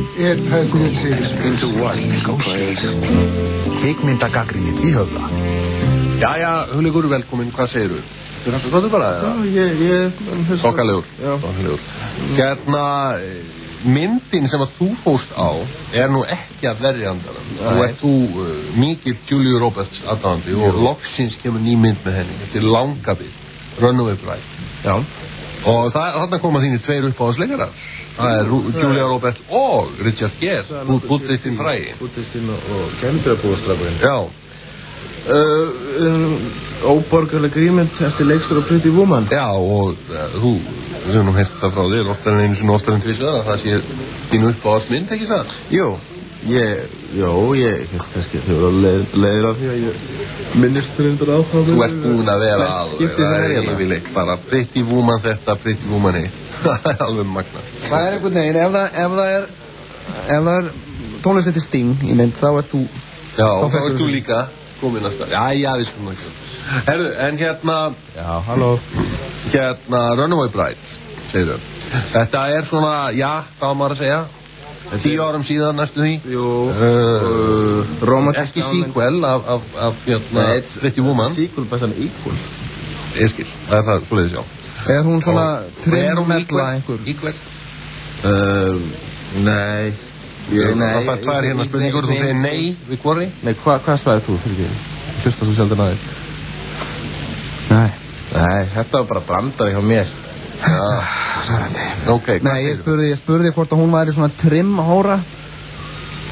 kvikmynd? It has been Into what? Kvikmyndagagnrýni Tvíhöfða. Jæja, Hugleikur, velkomin, hvað segirðu? Hvað bara? Já, ég Þokkalegur. Hérna, myndin sem að þú fóst á nú ekki að verjandanum. Nú þú mikill Julia Roberts aðdáandi og loksins kemur ný mynd með henni. Þetta Langabið, Runaway Bride. Já. Og þarna koma þínir tveir uppáhaldsleikarar. Það Julia Roberts og Richard Gere, Buddhistinn frægi. Buddhistinn og kenndrabúastrafurinn. Já. Óborgarleg grímynd eftir leikstjóra Pretty Woman. Já, og við höfum nú heyrt það frá þér oftar en einu sinni, oftar en tvisvar, að það sé þín uppáhaldsmynd, ekki það? Jú, ég held kannski að þau voru leiðir á því að ég minnist reyndar á það. Þú ert búin að vera yfirleitt bara Pretty Woman þetta, Pretty Woman hitt. Það alveg magna. Það einhvern veginn, ef það er tónlist eftir Sting í mynd, þá ert þú... Já, þá ert þú líka komin að stað. Já, við skulum ekki. Herðu, en hérna... Já, halló. Hérna, Runaway Bride, segir þau. Þetta svona, hvað var maður að segja? 10 árum síðan næstu því. Jú, ekki sequel af Pretty Woman. Sequel bara svona equal. Ég skil, það er það, svoleiðis, já. Er hún svona trimmella einhver? Equal? Nei. Það fær tvær hérna spurningur, þú segir nei við hvorri? Nei, hvað svæðið þú fyrir ekki? Hlusta svo sjaldan að þér. Nei, þetta var bara brandari hjá mér. Ok, hvað nei, ég spurði hvort að hún væri svona trimhóra.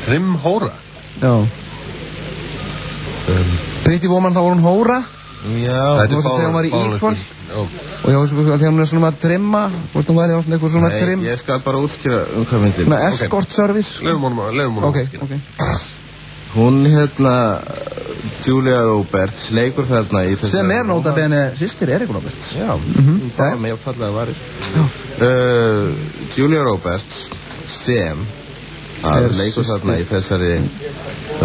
Trimhóra? Já. Pretty Woman, þá var hún hóra. Já. Þú veist að segja hún var í equal. Og ég veist að þegar hún svona að trimma, hvort hún væri á svona eitthvað svona trim. Nei, ég skal bara útskýra hvað myndin. Svona escort service. Leifum hún að útskýra. Ok. Hún Julia Roberts leikur þarna í þessu... Sem nota bene systir Erik Roberts. Já, það var með fallega varir. Julia Roberts sem leikur þarna í þessari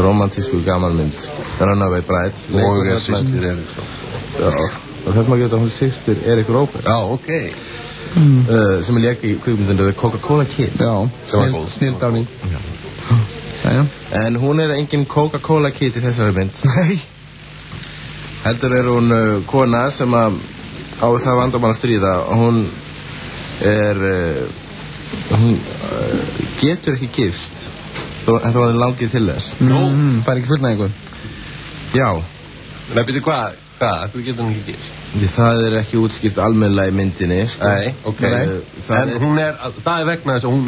romantísku gamanmynd Runaway Bride. Og systir Erik. Já, og þess maður getur að hún systir Erik Roberts. Já, ok. Sem leik í kvikmyndinu Coca-Cola Kid. Já, snildáning. En hún engin Coca-Cola Kid í þessari mynd. Nei. Heldur hún kona sem að á það vandamál að stríða. Hún getur ekki gifst en þá hann langið til þess. Fær ekki fullnægingu. Já. Nei, byrju, hvað? Þú getur hún ekki gifst? Það ekki útskýrt almennilega í myndinni, sko. Nei, ok. En það vegna þess að hún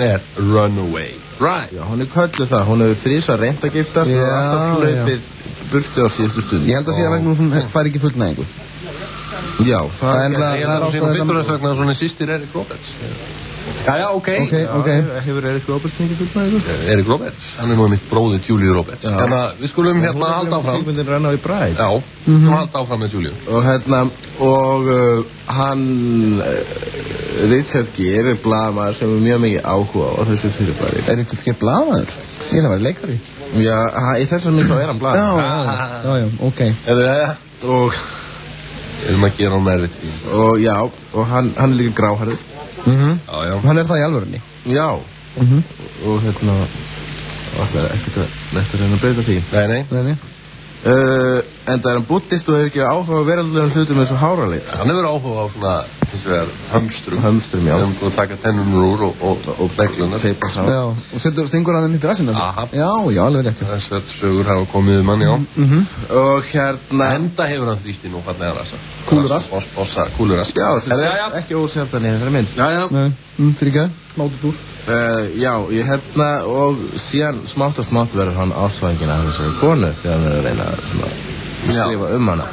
Runaway. Right. Já, hún kölluð það. Hún hefur þrisvar reynt að giftast og alltaf hlaupið burtu á síðustu stund. Ég held að segja vegna hún fær ekki fullnægingu. Já, það er fyrst og fremst vegna að svona systir Erik Roberts. Já, ok. Hefur Erik Roberts ekki fullnægingu? Erik Roberts, hann nú mitt bróðir Julia Roberts. Þannig að við skulum halda áfram. Kvikmyndin Runaway Bride. Já, við skulum halda áfram með Julia. Og hann Richard Gere blaðmaður sem mjög mikið áhuga á þessu fyrirbæri. Richard Gere blaðmaður? Ég það væri leikari. Já, í þessar mynd þá hann blaðmaður. Já, ok. Og við erum að gera hann erfitt í. Og já, og hann líka gráhærður. Já. Hann það í alvörunni. Já. Og það ekkert að neitt að reyna að breyta því. Nei. En það hann buddhist og hefur ekki áhuga á veraldlegum hlutum eins og háraleit. Hann hefur áhuga á svona, eins og hömstrum. Hömstrum, já. Þegar hann búið að taka tennunum úr og beglunar. Teipa saman. Já, og stingur hann upp í rassinu. Aha. Já, alveg rétt. Þessar sögur hafa komið mann, já. Og enda hefur hann þrýst í nú fallega rassa. Kúlurass. Kúlurass. Já, ekki ósjaldan í þessari mynd. Já. Fyrir ekki, smátut úr. Já, og síðan smátt og smátt verður hann ásvængin af þessari konu þegar hann er að reyna að skrifa hana.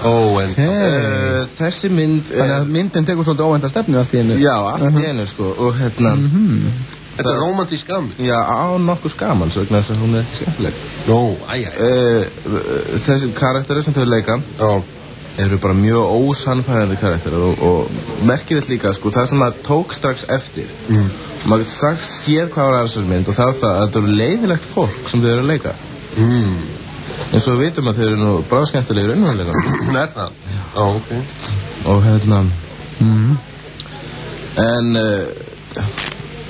Þessi mynd þannig að myndin tekur svolítið óvænta stefnu allt í einu. Já, allt í einu, sko. Og þetta romantísk gaman. Já, á nokkuð gaman, svo vegna þess að hún ekki skemmtileg. Þessi karakterir sem þau leika eru bara mjög ósannfærandi karakterir og merkilegt líka, sko, það sem maður tók strax eftir. Maður getur strax séð hvað var þessari mynd og það að þetta eru leiðilegt fólk sem þau eru að leika. eins og við vitum að þeir eru nú bráðskemmtilegir innvæðilega. Er það? Já, ok. Og en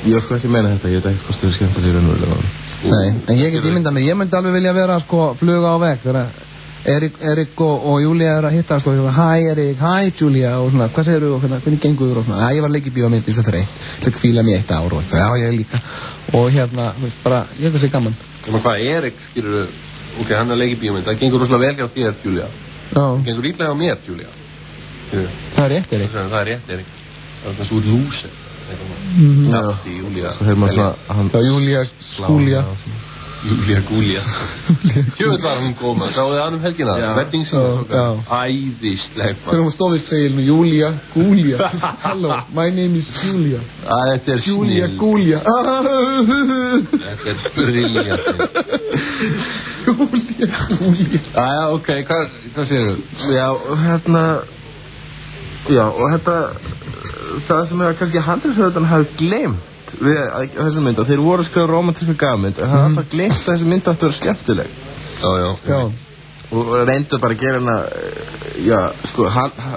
Ég sko ekki meina þetta, ég veit ekkert hvort þau eru skemmtilegir raunverulega. Nei, en ég get ímyndað mér, ég myndi alveg vilja vera sko fluga á vegg þegar Erik og Júlia eru að hitta sko, hæ Erik, hæ Júlia og svona, hvað segirðu og hvernig gengur og svona, ég var að leika í bíómynd eins og þreytt, til að hvíla mér 1 ár og já, ég líka og hérna, þú veist, bara, ég veist það gaman. Men hvað, Erik, skilur, ok, hann er að leika í bíómynd, það gengur rosalega vel hjá þér, Júlia. Það gengur ítlega á mér, Júlia. Það er rétt, Erik. Það er rétt, Erik. Það er svo lúser. Nafti, Júlia. Svo hefur maður svona, Júlia, Skúlia. Júlia Gúlia. Tjöfull var hún góð maður, sáðu þið hann helgina? Wedding scene, æðisleg. Þegar hún stóð í speilinu, Júlia Gúlia. Hello, my name is Júlia. Þetta er snill. Júlia Gúlia. Þetta er brilljant. Júlia Gúlia. Jæja, ok, hvað segirðu? Já, og þetta, það sem hefur kannski handriðshöfundan hafi gleymt við þessu mynd, að þeir voru að skrifa romantíska gafmynd, en það er alltaf gleymt að þessi mynd átti að vera skemmtileg. Já. Og reyndu bara að gera hana, já, sko,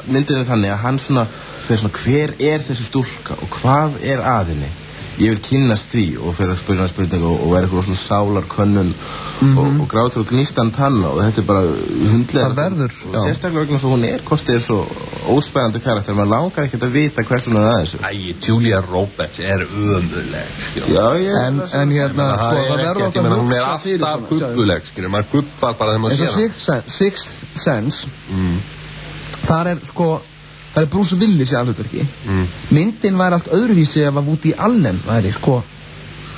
myndin er þannig að hann svona, þeir svona, hver er þessi stúlka og hvað er að henni? Ég vil kynnast því og fyrir að spyrja hana spurningu og vera eitthvað svona sálarkönnun og grátur og gnístan tanna og þetta er bara hundlega. Það verður. Sérstaklega vegna svo hún er kostið svo óspennandi karakter, maður langar ekkert að vita hvers hún er að þessu. Julia Roberts er ömuleg, skilur. Já, en hérna, sko, það verður alltaf að hún er alltaf gubbuleg, skilur, maður gubbar bara þegar maður sér hana. Eins og Sixth Sense, þar er, sko, það er Bruce Willis í alhutverki. Myndin væri allt öðruvísi ef að Woody Allen væri, sko,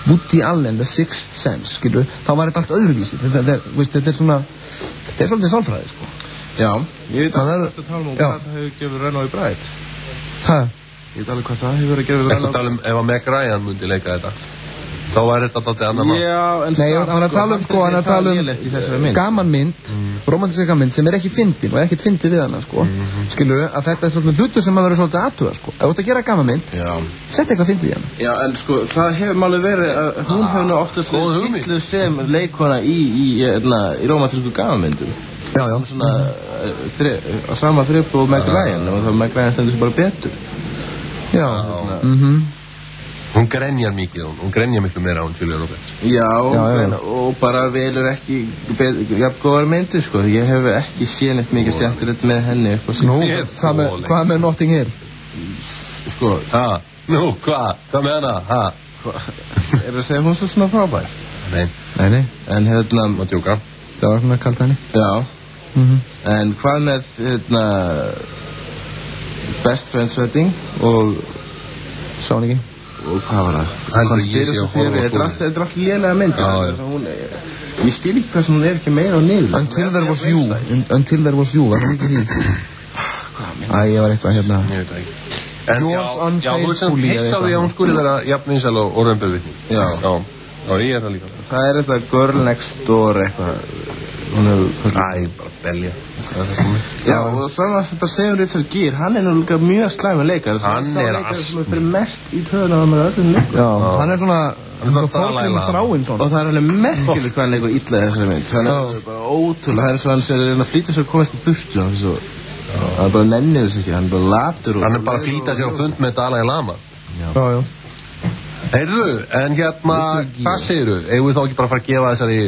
Woody Allen, The Sixth Sense, skilur, þá væri þetta allt öðruvísi. Þetta er svona, þetta er svolítið sálfræði, sko. Já, ég veit alveg eftir að tala um hvað það hefur gefið Renói Bright. Hæ? Ég veit alveg hvað það hefur verið að gefið Renói Bright. Eftir að tala um ef að Meg Ryan myndi leika þetta, þá væri þetta alltaf annar mann. Já, en nei, hann er að tala um, sko, hann er að tala um gamanmynd, romantíska mynd sem er ekki fyndin og er ekkert fyndið við hana, sko. Skilur, að þetta er svolítið hlutur sem maður verður svolítið aðtuga, sko. Ef þú ert að gera gamanmynd, sett eitthvað fyndið í hana. Já, en sko, það hefur máli verið að hún hefur nú oftast hitluð sem leikona í romantísku gamanmyndum. Já. Hún svona, á sama þripp og Meg Ryan, og þá Meg Ryan stendur sem bara betur. Já, Hún grenjar mikið, hún grenjar miklu meira á hún Julia Roberts. Já, og bara velur ekki jafn góðar myndir, sko. Ég hef ekki séð neitt mikið skemmtilegt með henni. Nú, hvað með Notting Hill? Sko, nú, hvað með hana? Er það að segja hún svo svona frábær? Nei. En hérna... Má djóka. Það var svona kalt henni. Já. En hvað með, Best Friends Wedding og... Sá hún ekki. Og hvað var það? Conspiracy Theory, þetta er allt lélega myndir. Ég skil ekki hvað sem hún er ekki meira á niður. Until There Was You, var það ekki því? Ég var eitthvað hérna. Ég veit ekki. En já, þú veist sem pissaði að hún skuli vera jafn vinsæl og raunbervitni. Já, ég er það líka. Það er þetta Girl Next Door eitthvað. Bara belja. Já, og saman að þetta segur Richard Gere, hann er nú líka mjög slæmur leikar. Hann er leikar sem fyrir mest í töðuna með öllum leikum. Já, hann er svona Þorgrímur Þráinsson. Og það er alveg merkilegt hvað hann leikur illa þessari mynd. Það er bara ótrúlega, það er svo hann sem er að flýta sér að komast í burtu. Hann er bara nennið þess ekki, hann er bara latur. Hann er bara að flýta sér á fund með Dalai Lama. Já. Heyrðu, en hérna, hvað segirðu? Eigum við þá ekki bara að fara að gefa þessari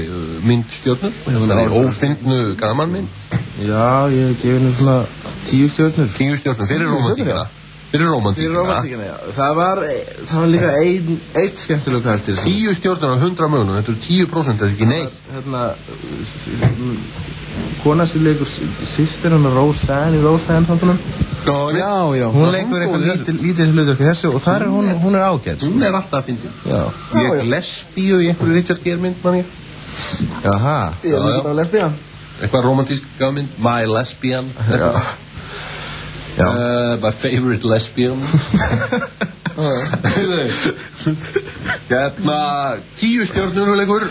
myndstjörnur? Þessari ófyndnu gamanmynd? Já, ég hef gefið henni svona 10 stjörnur. 10 stjörnur, fyrir romantíkina? Fyrir romantíkina, já. Það var líka eitt skemmtilegu karakter. 10 stjörnur á 100 mögunum, þetta eru 10%, þetta er ekki neitt. Hérna, kona sem leikur systir hann Roseanne í Roseanne þáttunum. Já. Hún leikur eitthvað lítið hlutverk þessu og þar er hún er ágætt. Hún er alltaf að fyndin. Ég er lesbíu í einhverju Richard Gere mynd, mann ég. Jaha. Ég er líka bara lesbía. Eitthvað romantísk gafmynd, My Lesbian. My favorite lesbian. Hérna 10 stjörnur leikur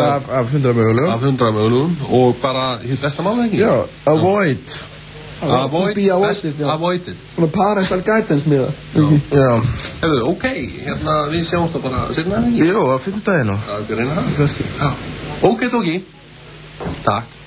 af 100 mögulegum og bara hitt besta mál ekki? Já, Avoid Avoided svona parental guidance miða. Já. Hefðu, ok, hérna við sjáumst það bara sérna ekki? Jú, á 5. daginn. Ok, tóki. Takk.